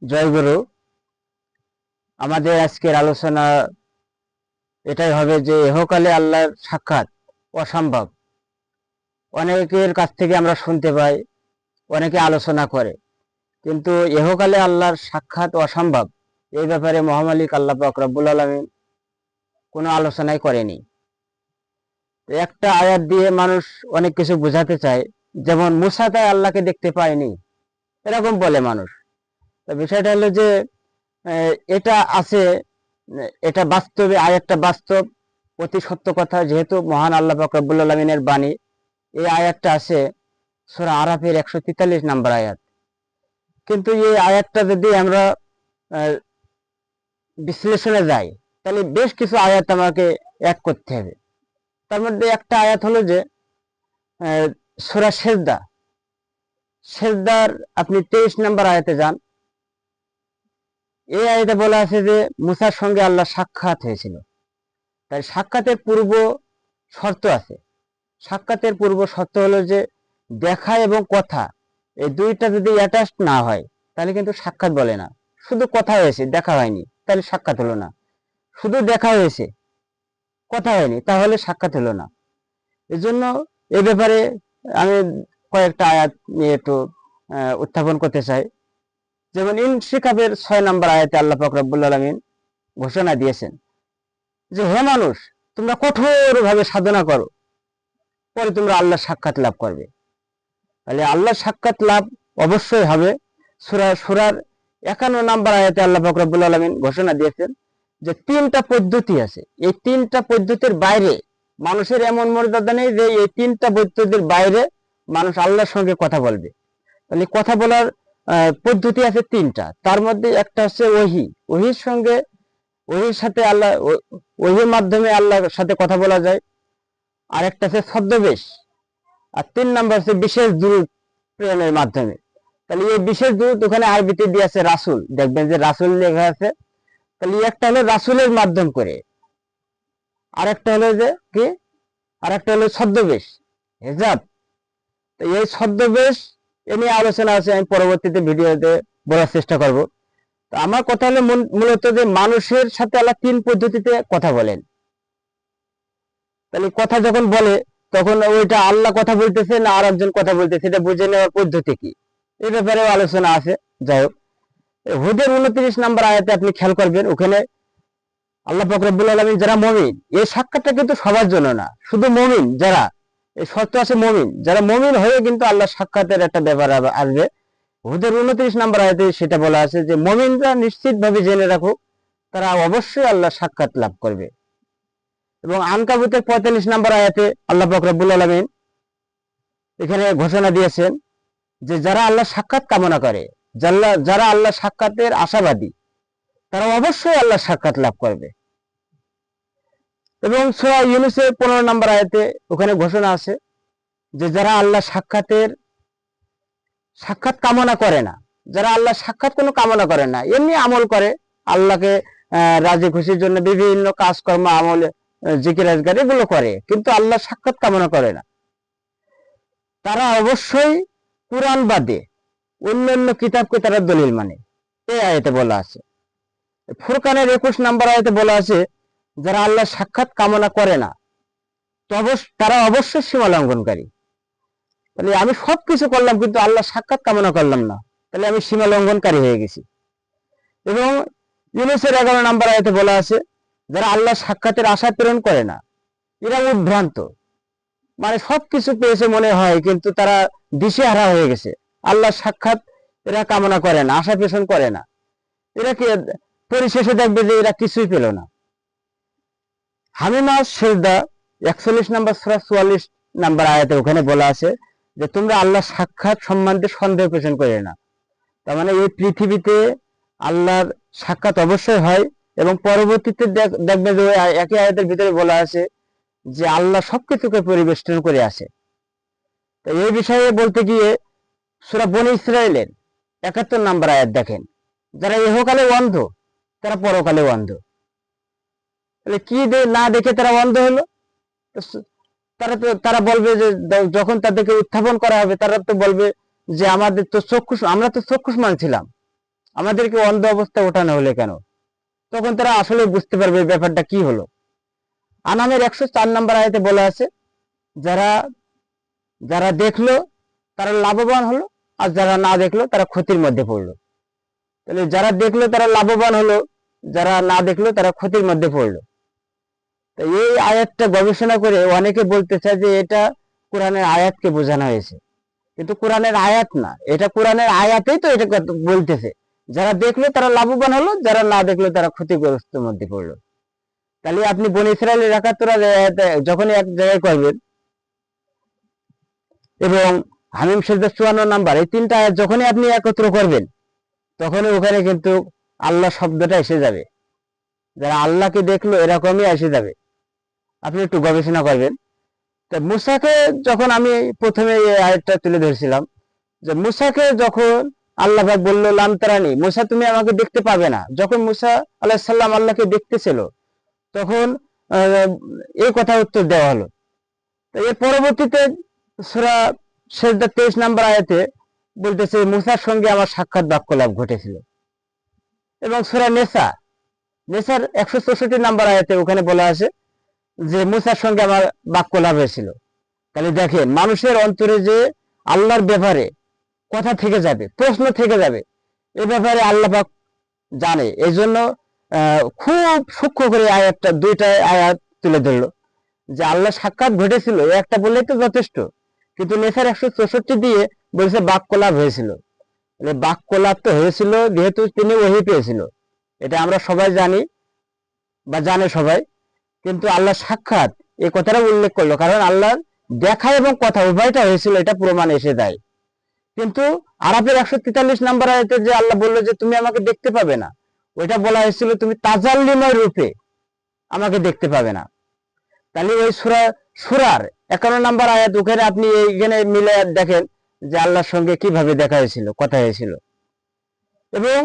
জয় গুরু। আমাদের আজকের আলোচনা এটাই হবে যে ইহকালে আল্লাহর সাক্ষাৎ অসম্ভব। অনেকের কাছ থেকে আমরা শুনতে পাই, অনেকে আলোচনা করে, কিন্তু ইহকালে আল্লাহর সাক্ষাৎ অসম্ভব এই ব্যাপারে মহামালিক আল্লাহ পাক রব্বুল আলামিন কোনো আলোচনাই করেনি। একটা আয়াত দিয়ে মানুষ অনেক কিছু বোঝাতে চায়, যেমন মুসা তাই আল্লাহকে দেখতে পায়নি, এরকম বলে মানুষ। তো বিষয়টা হলো যে এটা আছে, এটা বাস্তবে আয়াতটা বাস্তব, অতি সত্য কথা। যেহেতু মহান আল্লাহ পাক রব্বুল আলামিনের বাণী, এই আয়াতটা আছে সূরা আরাফের 143 নম্বর আয়াত। কিন্তু এই আয়াতটা যদি আমরা বিশ্লেষণে যাই, তাহলে বেশ কিছু আয়াত আমাকে অ্যাড করতে হবে। তার মধ্যে একটা আয়াত হলো যে সূরা সেজদা, সেজদার আপনি 23 নম্বর আয়াতে যান। এই আয়াতে বলা আছে যে মুসার সঙ্গে আল্লাহ সাক্ষাৎ হয়েছিল। তাই সাক্ষাতের পূর্ব শর্ত আছে। সাক্ষাতের পূর্ব শর্ত হলো যে দেখা এবং কথা, এই দুইটা যদি অ্যাটাচ না হয় তাহলে কিন্তু সাক্ষাৎ বলে না। শুধু কথা হয়েছে, দেখা হয়নি, তাহলে সাক্ষাৎ হলো না। শুধু দেখা হয়েছে, কথা হয়নি, তাহলে সাক্ষাৎ হলো না। এই জন্য এই ব্যাপারে আমি কয়েকটা আয়াত নিয়ে একটু উত্থাপন করতে চাই। যেমন ইনশিকাবের 6 নম্বর আয়াতে আল্লাহ পাক রব্বুল আলামিন ঘোষণা দিয়েছেন যে হে মানুষ, তোমরা কঠোরভাবে সাধনা করো, পরে তোমরা আল্লাহর সাক্ষাৎ লাভ করবে। তাহলে আল্লাহর সাক্ষাৎ লাভ অবশ্যই হবে। সূরার 51 নম্বর আয়াতে আল্লাহ পাক রব্বুল আলামিন ঘোষণা দিয়েছেন যে 3টা পদ্ধতি আছে, এই 3টা পদ্ধতির বাইরে মানুষের এমন মর্যাদা নেই যে এই 3টা পদ্ধতির বাইরে মানুষ আল্লাহর সঙ্গে কথা বলবে। তাহলে কথা বলার পদ্ধতি আছে 3টা। তার মধ্যে একটা হচ্ছে ওহী, ওহীর সঙ্গে, ওহীর সাথে আল্লাহ, ওহীর মাধ্যমে আল্লাহর সাথে কথা বলা যায়। আর একটা আছে ছদ্মবেশ, আর 3 নম্বর হচ্ছে বিশেষ দূত প্রেরণের মাধ্যমে। তাহলে এই বিশেষ দূত ওখানে আরবিতে দিয়ে আছে রাসূল, দেখবেন যে রাসূল লেখা আছে। তাহলে একটা হলো রাসূলের মাধ্যম করে, আরেকটা হলো যে কি, আরেকটা হলো ছদ্মবেশ, হিজাব। তো এই ছদ্মবেশ এ নিয়ে আলোচনা আছে, আমি পরবর্তীতে ভিডিওতে বলার চেষ্টা করব। তো আমার কথা হলো মূলত যে মানুষের সাথে আল্লাহ 3 পদ্ধতিতে কথা বলেন। তাহলে কথা যখন বলে তখন ওইটা আল্লাহ কথা বলতেছে না আর একজন কথা বলতেছে, এটা বুঝে নেওয়ার পদ্ধতি কি, এই ব্যাপারেও আলোচনা আছে। যাই হোক, হুদের 29 নম্বর আয়াতে আপনি খেয়াল করবেন, ওখানে আল্লাহ পাক রব্বুল আলামিন যারা মুমিন, এই সাক্ষাৎটা কিন্তু সবার জন্য না, শুধু মুমিন যারা, এই শর্ত আছে মুমিন, যারা মুমিন হয়ে কিন্তু আল্লাহ সাক্ষাতের একটা ব্যাপার আসবে। হুদের 29 নম্বর আয়াতে সেটা বলা আছে যে মুমিনরা নিশ্চিতভাবে জেনে রাখুক, তারা অবশ্যই আল্লাহ সাক্ষাৎ লাভ করবে। এবং আনকাবুতের 45 নম্বর আয়াতে আল্লাহ পাক রব্বুল আলামিন এখানে ঘোষণা দিয়েছেন যে যারা আল্লাহ সাক্ষাৎ কামনা করে, যারা আল্লাহ সাক্ষাতের আশাবাদী, তারা অবশ্যই আল্লাহ সাক্ষাৎ লাভ করবে। এবং সূরা ইউনূসের 15 নম্বর আয়াতে ওখানে ঘোষণা আছে যে যারা আল্লাহ সাক্ষাৎ কামনা করে না, যারা আল্লাহ সাক্ষাৎ কোনো কামনা করে না, এমনি আমল করে, আল্লাহকে রাজি খুশির জন্য বিভিন্ন কাজকর্ম, আমল, জিকির আজকার এগুলো করে, কিন্তু আল্লাহ সাক্ষাৎ কামনা করে না, তারা অবশ্যই কুরআন বাদে অন্যান্য কিতাবকে তারা দলিল মানে। এই আয়াতে বলা আছে। ফুরকানের 21 নম্বর আয়াতে বলা আছে যারা আল্লাহ সাক্ষাৎ কামনা করে না, তারা অবশ্যই সীমা লঙ্ঘনকারী। তাহলে আমি সবকিছু করলাম কিন্তু আল্লাহ সাক্ষাৎ কামনা করলাম না, তাহলে আমি সীমা লঙ্ঘনকারী হয়ে গেছি। এবং ইউনূসের 11 নম্বর আয়াতে বলা আছে যারা আল্লাহ সাক্ষাতের আশা প্রেরণ করে না, এরা উদ্ভ্রান্ত, মানে সবকিছু পেয়েছে মনে হয় কিন্তু তারা দিশেহারা হয়ে গেছে। আল্লাহ সাক্ষাৎ এরা কামনা করে না, আশা পোষণ করে না, এরা কি পরিশেষে দেখবে যে এরা কিছুই পেল না। হামিমা সেজদা 41 নম্বর সূরা 44 নম্বর আয়াতে ওখানে বলা আছে যে তোমরা আল্লাহ সাক্ষাৎ সম্বন্ধে সন্দেহ পোষণ করে না। তার মানে এই পৃথিবীতে আল্লাহর সাক্ষাৎ অবশ্যই হয়। এবং পরবর্তীতে দেখবে যে একই আয়াতের ভিতরে বলা আছে যে আল্লাহ সবকিছুকে পরিবেষ্টন করে আছে। তো এই বিষয়ে বলতে গিয়ে সূরা বনী ইসরাইলের 71 নম্বর আয়াত দেখেন, যারা ইহকালে অন্ধ তারা পরকালে অন্ধ। তাহলে কি না দেখে তারা অন্ধ হলো? তারা বলবে যে যখন তাদেরকে উত্থাপন করা হবে তারা তো বলবে যে আমরা তো চক্ষুষ্মান ছিলাম, আমাদেরকে অন্ধ অবস্থা ওঠানো হলে কেন? তখন তারা আসলে বুঝতে পারবে ব্যাপারটা কি হলো। আনামের 104 নম্বর আয়াতে বলা আছে, যারা যারা দেখলো তারা লাভবান হলো, আর যারা না দেখলো তারা ক্ষতির মধ্যে পড়লো। তাহলে যারা দেখলো তারা লাভবান হলো, যারা না দেখলো তারা ক্ষতির মধ্যে পড়লো। তো এই আয়াতটা গবেষণা করে অনেকে বলতে চায় যে এটা কোরআনের আয়াতকে বোঝানো হয়েছে, কিন্তু কোরআনের আয়াত না, এটা কোরআনের আয়াতেই তো এটা বলতেছে যারা দেখলো তারা লাভবান হলো, যারা না দেখলো তারা ক্ষতিগ্রস্ত মধ্যে পড়লো। তাহলে আপনি বনী ইসরাইলের ৭১ যখনই এক জায়গায় করবেন এবং হামিম সেজদা ৫৪ নাম্বার, এই তিনটা আয়াত যখনই আপনি একত্র করবেন তখনই ওখানে কিন্তু আল্লাহ শব্দটা এসে যাবে। যারা আল্লাহকে দেখলো এরকমই এসে যাবে। আপনি একটু গবেষণা করবেন। তো মুসাকে যখন আমি প্রথমে এই আয়াতটা তুলে ধরেছিলাম, যে মুসাকে যখন আল্লাহ পাক বলল লাম তারানি, মুসা তুমি আমাকে দেখতে পাবে না, যখন মুসা আলাইহিস সালাম আল্লাহকে দেখতেছিল তখন এই কথা উত্তর দেওয়া হলো। তো এর পরবর্তীতে সূরা সেজদা 23 নম্বর আয়াতে বলতেছে মুসার সঙ্গে আমার সাক্ষাৎ বাক্যলাভ ঘটেছিল। এবং সূরা নেসার 164 নম্বর আয়াতে ওখানে বলা আছে যে মুসার সঙ্গে আমার বাক্যলাভ হয়েছিল। তাহলে দেখেন, মানুষের অন্তরে যে আল্লাহর ব্যাপারে কথা থেকে যাবে, প্রশ্ন থেকে যাবে, এ ব্যাপারে আল্লাহ পাক জানে। এই জন্য খুব সূক্ষ্ম করে আয়াতটা, দুইটা আয়াত তুলে ধরলো যে আল্লাহ সাক্ষাৎ ঘটেছিল, একটা বললেই তো যথেষ্ট, কিন্তু নেসার 164 দিয়ে বলছে বাক্যলাভ হয়েছিল। বাক্যলাভ তো হয়েছিল যেহেতু তিনি ওহী পেয়েছিল, এটা আমরা সবাই জানি বা জানে সবাই, কিন্তু আল্লাহ সাক্ষাৎ এই কথাটা উল্লেখ করলো কারণ আল্লাহর দেখা এবং কথা উভয়টা হয়েছিল, এটা প্রমাণ এসে যায়। কিন্তু আরাফের 143 নম্বর আয়াতে যে আল্লাহ বললো যে তুমি আমাকে দেখতে পাবে না, ওইটা বলা হয়েছিল তুমি তাজাল্লিময় রূপে আমাকে দেখতে পাবে না। তাহলে ওই সূরার 51 নম্বর আয়াত, ওখানে আপনি এইখানে মিলে দেখেন যে আল্লাহর সঙ্গে কিভাবে দেখা হয়েছিল, কথা হয়েছিল। এবং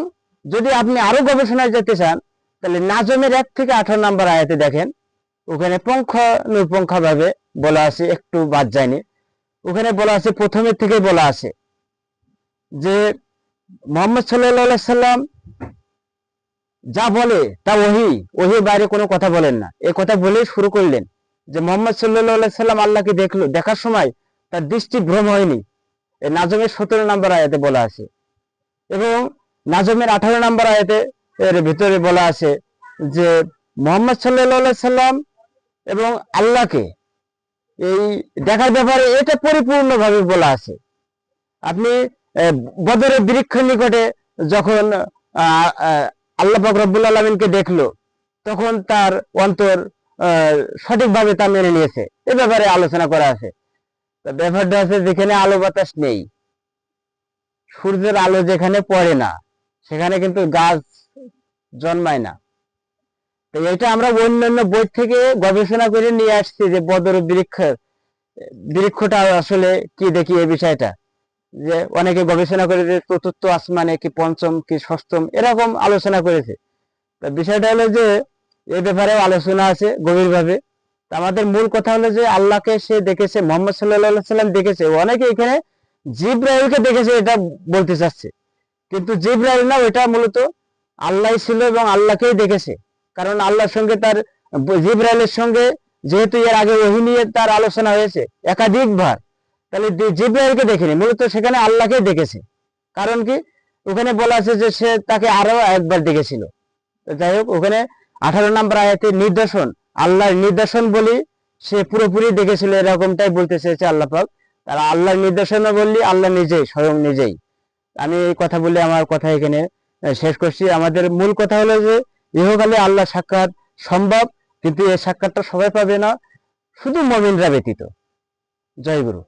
যদি আপনি আরো গবেষণায় যেতে চান তাহলে নাজমের 1 থেকে 18 নম্বর আয়াতে দেখেন, ওখানে পুঙ্খানুপুঙ্খ ভাবে বলা আছে, একটু বাদ যায়নি। ওখানে বলা আছে, প্রথমের থেকে বলা আছে যে মুহাম্মদ সাল্লাল্লাহু আলাইহি সাল্লাম যা বলে তা ওহীর বাইরে কোনো কথা বলেন না। এই কথা বলেই শুরু করলেন যে মুহাম্মদ সাল্লাল্লাহু আলাইহি সাল্লাম আল্লাহকে দেখার সময় তার দৃষ্টি ভ্রম হয়নি। এই নাজমের 17 নম্বর আয়াতে বলা আছে। এবং নাজমের 18 নম্বর আয়াতে এর ভিতরে বলা আছে যে মুহাম্মদ সাল্লাল্লাহু আলাইহি সাল্লাম এবং আল্লাহকে এই দেখার ব্যাপারে এটা পরিপূর্ণভাবে বলা আছে। আপনি বদরের বৃক্ষের নিকটে যখন আল্লাহ পাক রব্বুল আলামিনকে দেখলো তখন তার অন্তর সঠিকভাবে তা মেনে নিয়েছে, এ ব্যাপারে আলোচনা করা আছে। ব্যাপারটা আছে যেখানে আলো বাতাস নেই, সূর্যের আলো যেখানে পড়ে না, সেখানে কিন্তু গাছ জন্মায় না। তো এটা আমরা অন্যান্য বই থেকে গবেষণা করে নিয়ে আসছি যে বদর বৃক্ষটা আসলে কি, দেখি এই বিষয়টা, যে অনেকে গবেষণা করে যে চতুর্থ আসমানে কি পঞ্চম কি ষষ্ঠম, এরকম আলোচনা করেছে। তা বিষয়টা হলো যে এই ব্যাপারেও আলোচনা আছে গভীরভাবে। আমাদের মূল কথা হলো যে আল্লাহকে সে দেখেছে, মুহাম্মদ সাল্লাল্লাহু আলাইহি সাল্লাম দেখেছে। অনেকে এখানে জিবরাইলকে দেখেছে এটা বলতে চাচ্ছে, কিন্তু জিবরাইল না, ওইটা মূলত আল্লাহ ছিল এবং আল্লাহকেই দেখেছে। কারণ আল্লাহর সঙ্গে তার, জিবরাইলের সঙ্গে যেহেতু এর আগে ওহী নিয়ে তার আলোচনা হয়েছে একাধিকবার, তাহলে জিবরাইলকে দেখেনি, মূলত সেখানে আল্লাহকেই দেখেছে। কারণ কি, ওখানে বলা আছে যে সে তাকে আরো একবার দেখেছিল। যাই হোক, ওখানে 18 নম্বর আয়াতে নিদর্শন, আল্লাহর নিদর্শন বলি সে পুরোপুরি দেখেছিল, এরকমটাই বলতে চেয়েছে আল্লাহ পাক। তারা আল্লাহর নিদর্শন বললি আল্লাহ নিজেই, স্বয়ং নিজেই। আমি এই কথা বলে আমার কথা এখানে শেষ করছি। আমাদের মূল কথা হলো যে ইহকালে আল্লাহ সাক্ষাৎ সম্ভব, কিন্তু এই সাক্ষাৎটা সবাই পাবে না, শুধু মুমিনরা ব্যতীত। জয় গুরু।